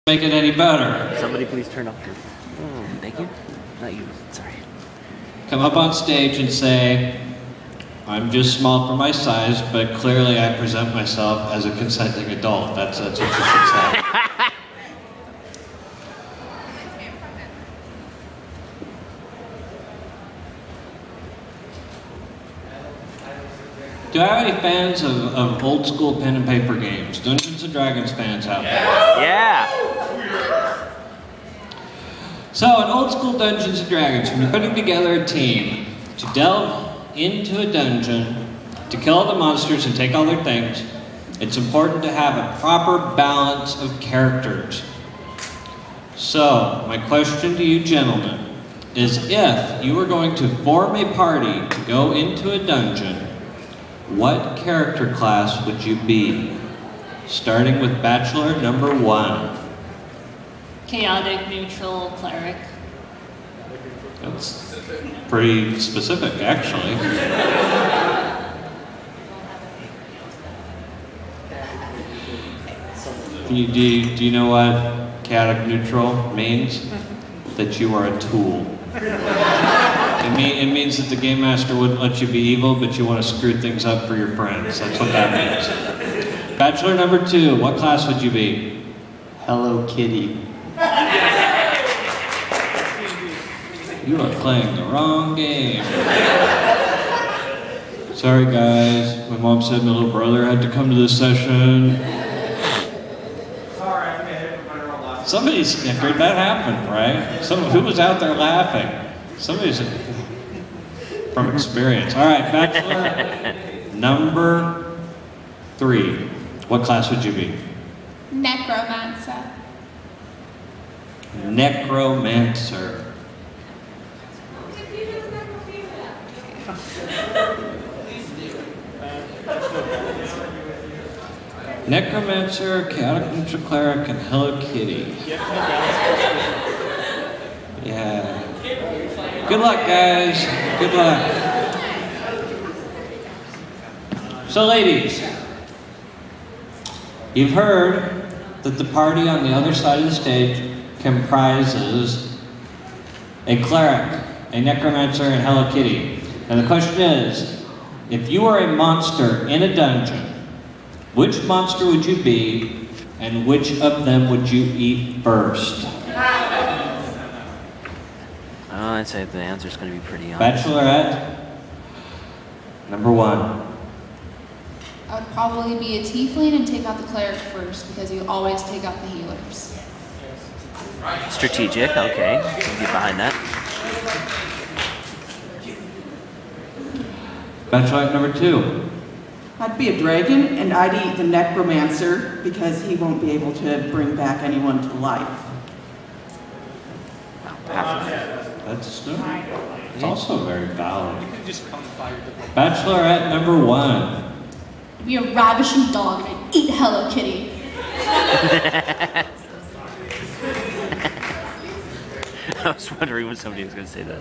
Make it any better. Somebody please turn off your... Oh, thank you. Not you, sorry. Come up on stage and say, I'm just small for my size, but clearly I present myself as a consenting adult. That's what you should say. Do I have any fans of old school pen and paper games? Dungeons and Dragons fans out there? Yeah! So in old school Dungeons and Dragons, when you're putting together a team to delve into a dungeon, to kill all the monsters and take all their things, it's important to have a proper balance of characters. So, my question to you gentlemen is, if you were going to form a party to go into a dungeon, what character class would you be? Starting with Bachelor number 1. Chaotic, neutral, cleric. That's pretty specific, actually. Do you know what chaotic neutral means? That you are a tool. It means that the game master wouldn't let you be evil, but you want to screw things up for your friends. That's what that means. Bachelor number 2, what class would you be? Hello Kitty. You are playing the wrong game. Sorry guys, my mom said my little brother had to come to this session. Sorry, I made it my own laugh. Somebody snickered, that happened, right? Who was out there laughing? Somebody's from experience. All right, Bachelor number 3. What class would you be? Necromancer. Necromancer. Necromancer, chaotic neutral cleric, and Hello Kitty. Yeah. Good luck, guys. Good luck. So, ladies, you've heard that the party on the other side of the stage comprises a cleric, a necromancer, and Hello Kitty. And the question is, if you were a monster in a dungeon, which monster would you be, and which of them would you eat first? I'd say the answer's going to be pretty honest. Bachelorette, number 1. I would probably be a tiefling and take out the cleric first, because you always take out the healers. Strategic, okay. Can get behind that. Bachelorette number 2. I'd be a dragon, and I'd eat the necromancer because he won't be able to bring back anyone to life. That's good. It's also very valid. Bachelorette number 1. I'd be a ravishing dog and I'd eat Hello Kitty. I was wondering when somebody was going to say that.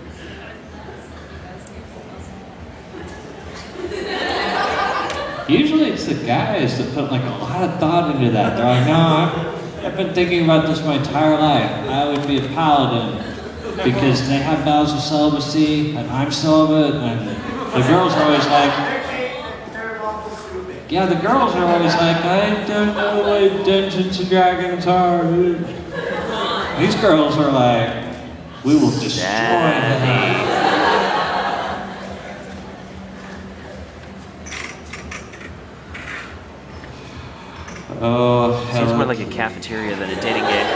Usually it's the guys that put like a lot of thought into that. They're like, no, I've been thinking about this my entire life. I would be a paladin because they have vows of celibacy and I'm celibate, and the girls are always like, yeah, the girls are always like, I don't know what Dungeons and Dragons are. These girls are like, we will destroy the Oh, seems more like a cafeteria than a dating game.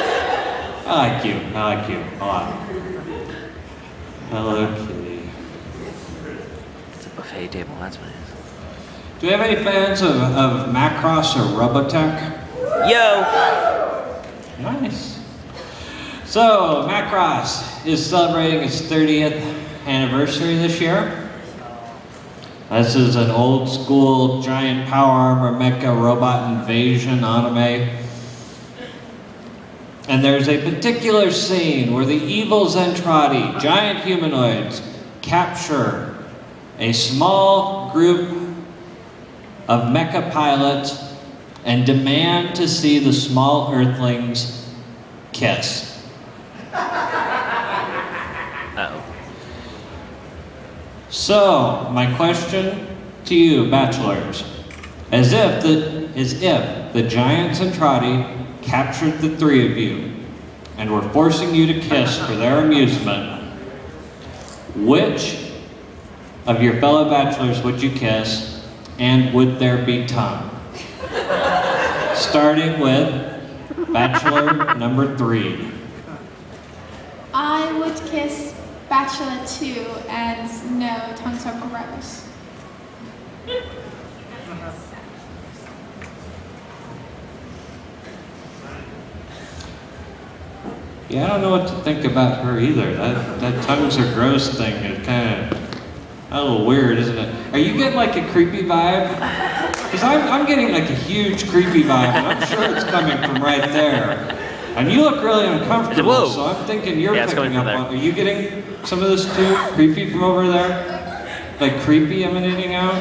I like you a lot. Hello Kitty. It's a buffet table, that's what it is. Do we have any fans of Macross or Robotech? Yo! Nice. So, Macross is celebrating its 30th anniversary this year. This is an old school giant power armor mecha robot invasion anime. And there's a particular scene where the evil Zentradi, giant humanoids, capture a small group of mecha pilots and demand to see the small Earthlings kiss? Uh-oh. So, my question to you, bachelors, as if the Giants and Trotty captured the three of you and were forcing you to kiss for their amusement, which of your fellow bachelors would you kiss, and would there be tongue? Starting with bachelor number 3. I would kiss Bachelor 2, and no, tongues are gross. Yeah, I don't know what to think about her either. That tongues are gross thing is kind of a little weird, isn't it? Are you getting like a creepy vibe? Because I'm getting like a huge creepy vibe, and I'm sure it's coming from right there. And you look really uncomfortable, Whoa. so I'm thinking you're it's picking coming up from on. Are you getting some of this too? Creepy from over there? Like creepy emanating out?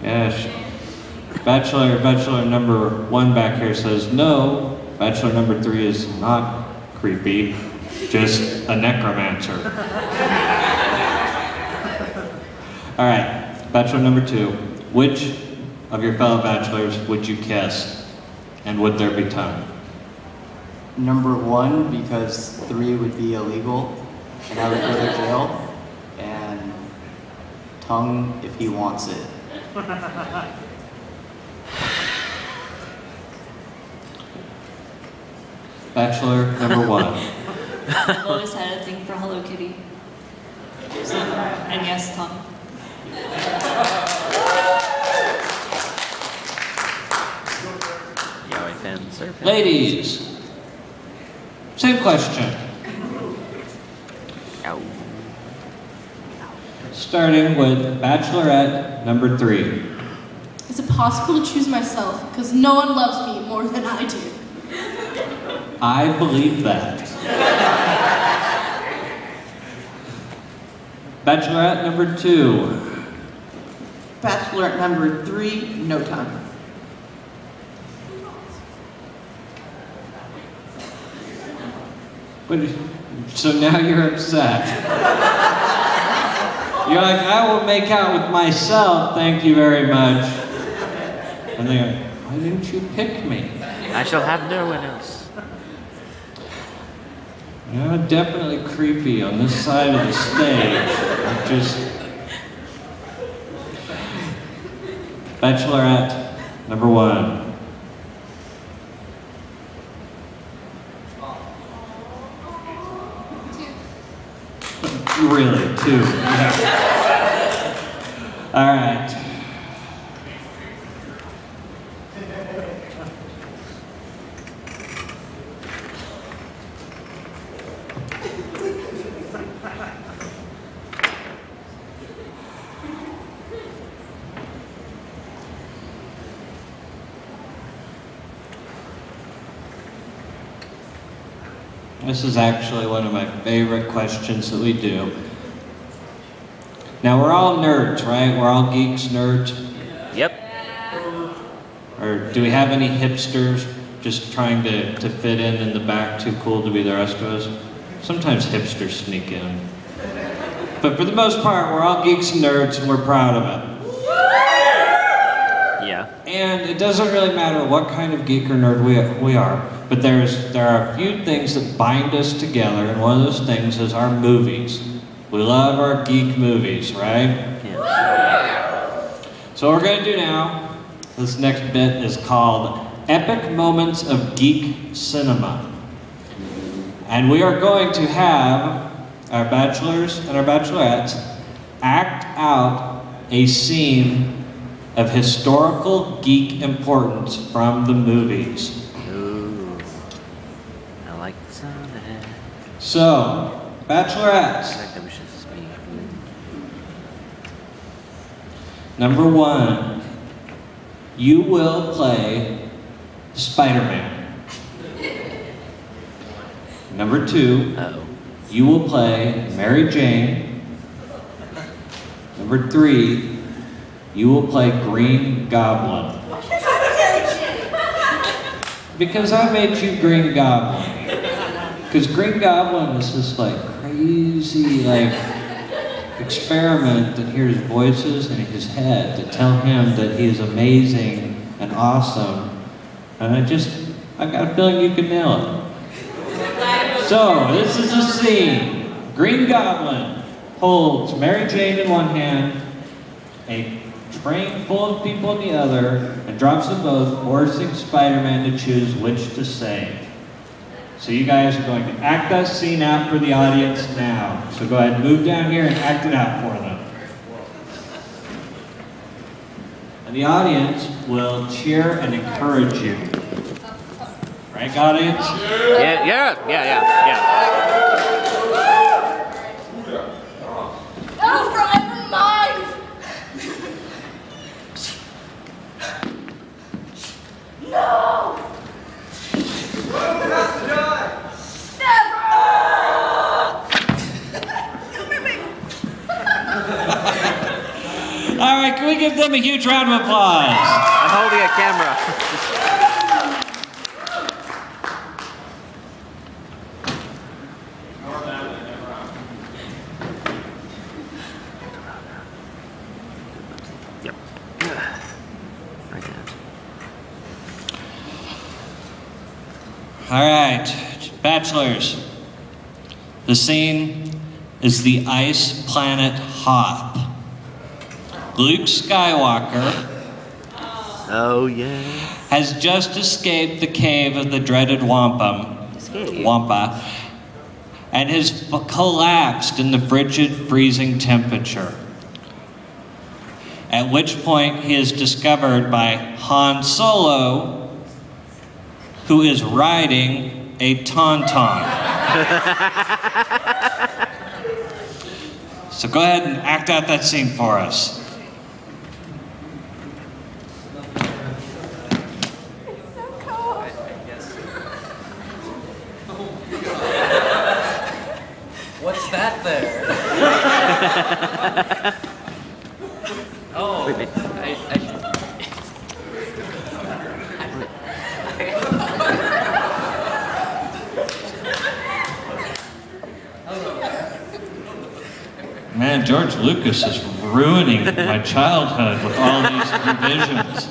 Yes. Bachelor number 1 back here says no. Bachelor number 3 is not creepy, just a necromancer. All right, bachelor number 2. Which of your fellow bachelors would you kiss, and would there be tongue? Number 1, because 3 would be illegal, and I would go to jail, and tongue if he wants it. Bachelor number 1. I've always had a thing for Hello Kitty. So, and yes, tongue. Yowie Finn Serpent. Ladies, same question. Ow. Starting with bachelorette number 3. Is it possible to choose myself? Because no one loves me more than I do. I believe that. Bachelorette number 2. Bachelor number 3, no tongue. So now you're upset. You're like, I will make out with myself, thank you very much. And they're like, why didn't you pick me? I shall have no one else. Yeah, definitely creepy on this side of the stage. Just Bachelorette number 1. Really, 2. Yeah. All right. This is actually one of my favorite questions that we do. Now, we're all nerds, right? We're all geeks, nerds. Yep. Or do we have any hipsters just trying to fit in the back, too cool to be the rest of us? Sometimes hipsters sneak in. But for the most part, we're all geeks and nerds, and we're proud of it. Yeah. And it doesn't really matter what kind of geek or nerd we are, but there are a few things that bind us together, and one of those things is our movies. We love our geek movies, right? Yeah. So what we're going to do now, this next bit is called Epic Moments of Geek Cinema. And we are going to have our bachelors and our bachelorettes act out a scene of historical geek importance from the movies. Ooh. I like the sound of it. So, I bachelorettes, like that we should speak. number 1, you will play Spider-Man. Number 2, Uh-oh. you will play Mary Jane. Number 3, you will play Green Goblin. Because I made you Green Goblin. Because Green Goblin is this like crazy like experiment that hears voices in his head that tell him that he is amazing and awesome. And I've got a feeling you can nail it. So, this is a scene. Green Goblin holds Mary Jane in one hand, a train full of people in the other, and drops them both, forcing Spider-Man to choose which to save. So you guys are going to act that scene out for the audience now. So go ahead and move down here and act it out for them. And the audience will cheer and encourage you. Right, audience? Yeah. Oh, forever mine! No! All right, can we give them a huge round of applause? I'm holding a camera. Yep. Right there. All right, bachelors. The scene is the ice planet Hoth. Luke Skywalker Oh yeah. has just escaped the cave of the dreaded Wampa and has collapsed in the frigid, freezing temperature. At which point he is discovered by Han Solo, who is riding a tauntaun. So go ahead and act out that scene for us. What's that there? Oh, Wait, wait. Man, George Lucas is ruining my childhood with all these revisions.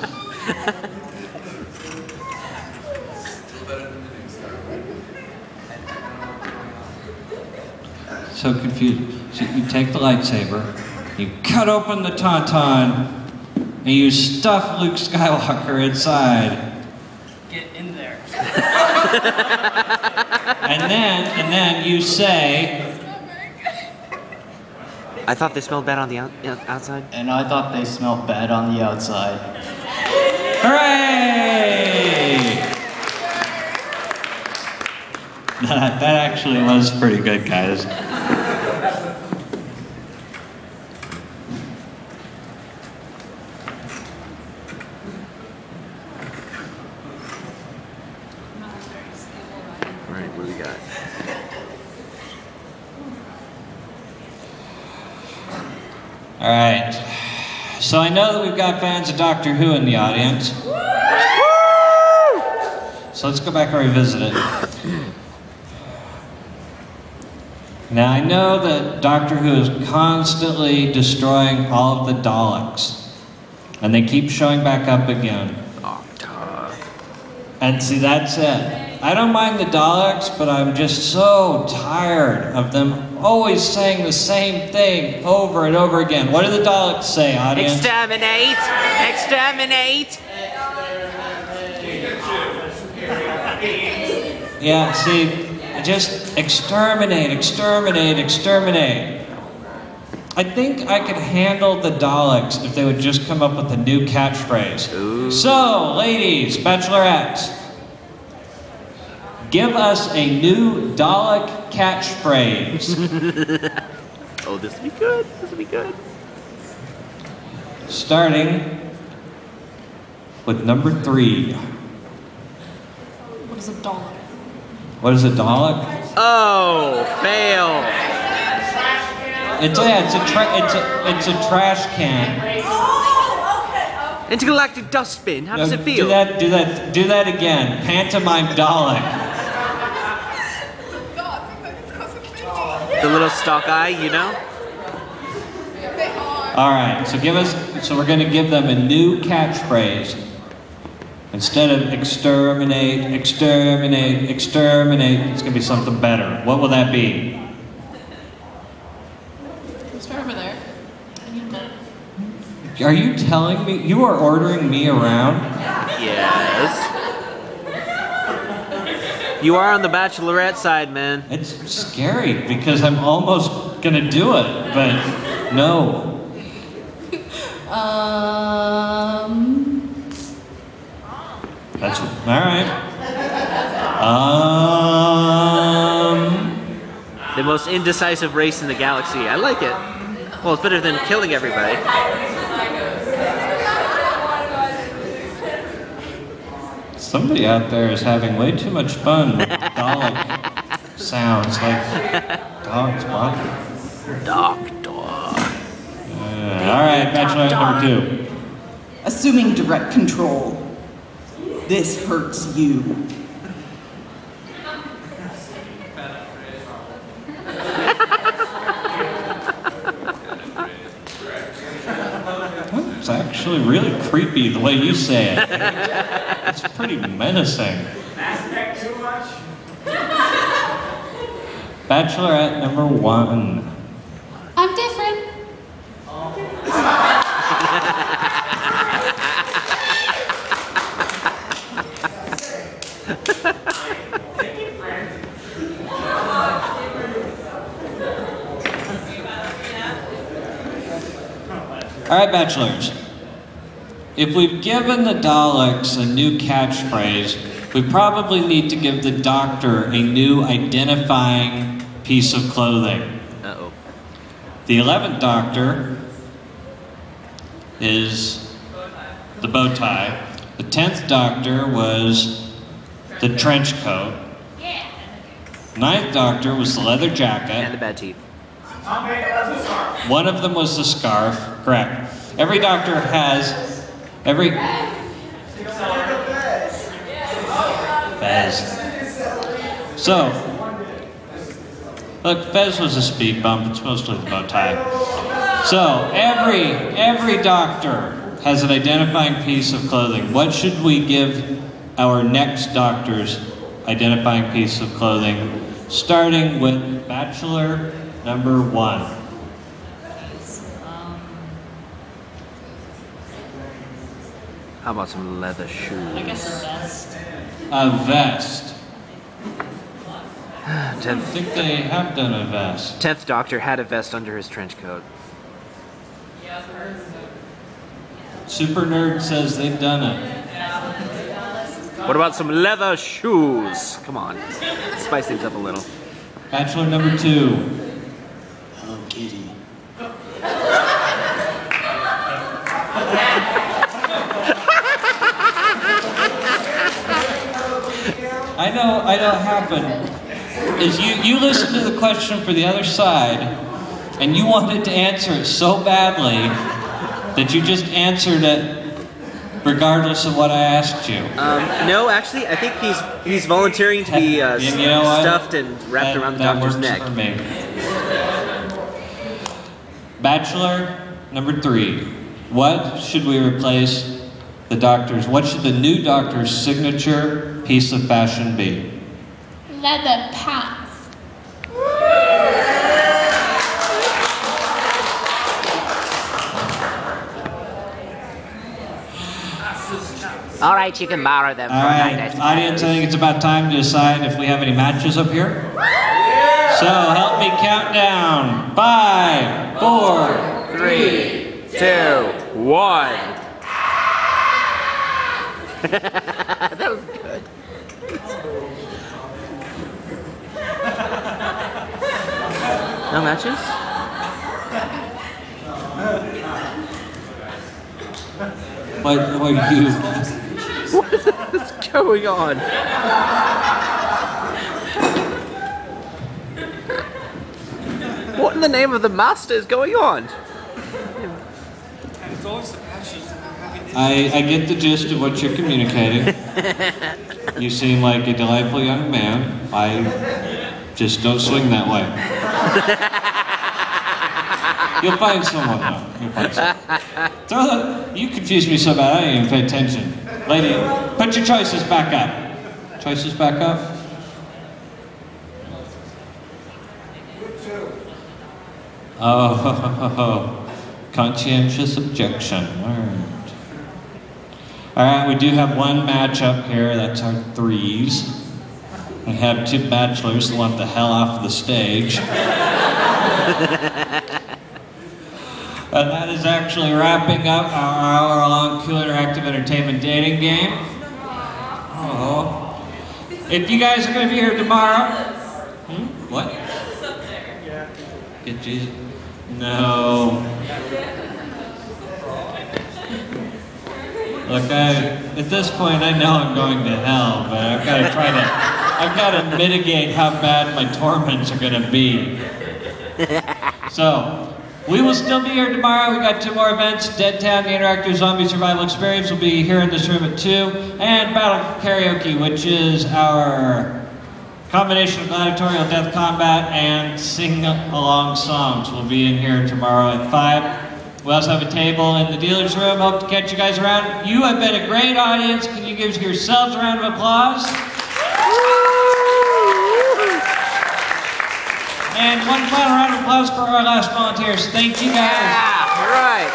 So confused. So you take the lightsaber, you cut open the tauntaun, and you stuff Luke Skywalker inside. get in there. And then you say, I thought they smelled bad on the outside. And I thought they smelled bad on the outside. hooray! That actually was pretty good, guys. Alright, what do we got? All right. So I know that we've got fans of Doctor Who in the audience. So let's go back and revisit it. Now I know that Doctor Who is constantly destroying all of the Daleks. And they keep showing back up again. And see, that's it. I don't mind the Daleks, but I'm just so tired of them always saying the same thing over and over again. What do the Daleks say, audience? Exterminate! Exterminate! Yeah, see, just exterminate, exterminate, exterminate. I think I could handle the Daleks if they would just come up with a new catchphrase. Ooh. So, ladies, bachelorettes, give us a new Dalek catchphrase. Oh, this will be good. This will be good. Starting with number 3. What is a Dalek? What is a Dalek? Oh, fail. It's a trash can. Oh, okay. Intergalactic dustbin. How does it feel? Do that again. Pantomime Dalek. The little stalk eye, you know? All right, so we're going to give them a new catchphrase. Instead of exterminate, exterminate, exterminate, it's going to be something better. What will that be? Start over there. Are you telling me? You are ordering me around? Yes. You are on the Bachelorette side, man. It's scary because I'm almost going to do it, but no. That's all right. The most indecisive race in the galaxy. I like it. Well, it's better than killing everybody. Somebody out there is having way too much fun with Dalek sounds like Dalek's body. Doctor. All right, Bachelor number 2. Assuming direct control. This hurts you. It's actually really creepy the way you say it. It's pretty menacing. Bachelorette number 1. I'm different. All right, Bachelors. If we've given the Daleks a new catchphrase, we probably need to give the Doctor a new identifying piece of clothing. Uh-oh. The 11th Doctor is the bow tie. The 10th Doctor was the trench coat. 9th Doctor was the leather jacket. And the bad teeth. One of them was the scarf. Correct. Every Doctor has... Fez. So, look, Fez was a speed bump. It's mostly the bow tie. So, every Doctor has an identifying piece of clothing. What should we give our next Doctor's identifying piece of clothing? Starting with Bachelor number 1. How about some leather shoes? I guess a vest. A vest. I 10th, think they have done a vest. 10th Doctor had a vest under his trench coat. Super Nerd says they've done it. What about some leather shoes? Come on. Spice things up a little. Bachelor number 2. Hello, Kitty. I know what happened is you listened to the question for the other side and you wanted to answer it so badly that you just answered it regardless of what I asked you. No, actually, I think he's volunteering to be You know what? stuffed and wrapped around the Doctor's works neck. for me. Bachelor number 3. What should we replace the Doctor's? What should the new Doctor's signature piece of fashion be? Leather pants. All right, you can borrow them for All a right, night, I suppose. audience, I think it's about time to decide if we have any matches up here. So help me count down. 5, 4, 3, 2, 1. That was good. No matches? What are you? What is going on? What in the name of the master is going on? It's always the passions that we're having I get the gist of what you're communicating. You seem like a delightful young man. I just don't swing that way. You'll find someone, though. You'll find someone. You confused me so bad, I didn't even pay attention. Lady, put your choices back up. Choices back up. Oh, conscientious objection. All right, we do have one matchup here. That's our threes. We have two bachelors that want the hell off the stage. And that is actually wrapping up our hour-long cool interactive entertainment dating game. Oh. If you guys are going to be here tomorrow... What? Get Jesus? No. Look, at this point, I know I'm going to hell, but I've got to mitigate how bad my torments are going to be. So, we will still be here tomorrow. We got two more events. Dead Town, the Interactive Zombie Survival Experience, will be here in this room at 2. And Battle Karaoke, which is our combination of gladiatorial death combat and sing-along songs, will be in here tomorrow at 5. We also have a table in the dealer's room. Hope to catch you guys around. You have been a great audience. Can you give yourselves a round of applause? And one final round of applause for our last volunteers. Thank you guys. Yeah, all right.